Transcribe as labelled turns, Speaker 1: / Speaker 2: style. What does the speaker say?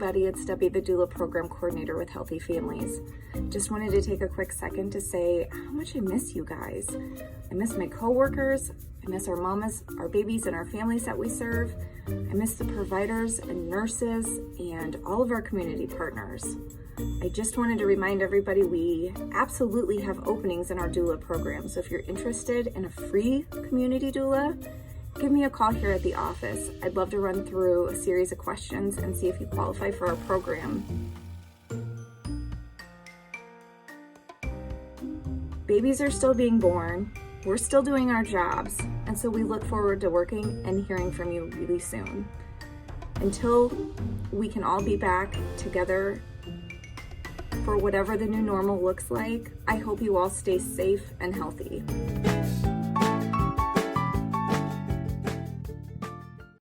Speaker 1: everybody. It's Debi, the Doula Program Coordinator with Healthy Families. Just wanted to take a quick second to say how much I miss you guys. I miss my coworkers. I miss our mamas, our babies, and our families that we serve. I miss the providers and nurses and all of our community partners. I just wanted to remind everybody we absolutely have openings in our doula program. So if you're interested in a free community doula, give me a call here at the office. I'd love to run through a series of questions and see if you qualify for our program. Babies are still being born. We're still doing our jobs. And so we look forward to working and hearing from you really soon. Until we can all be back together for whatever the new normal looks like, I hope you all stay safe and healthy.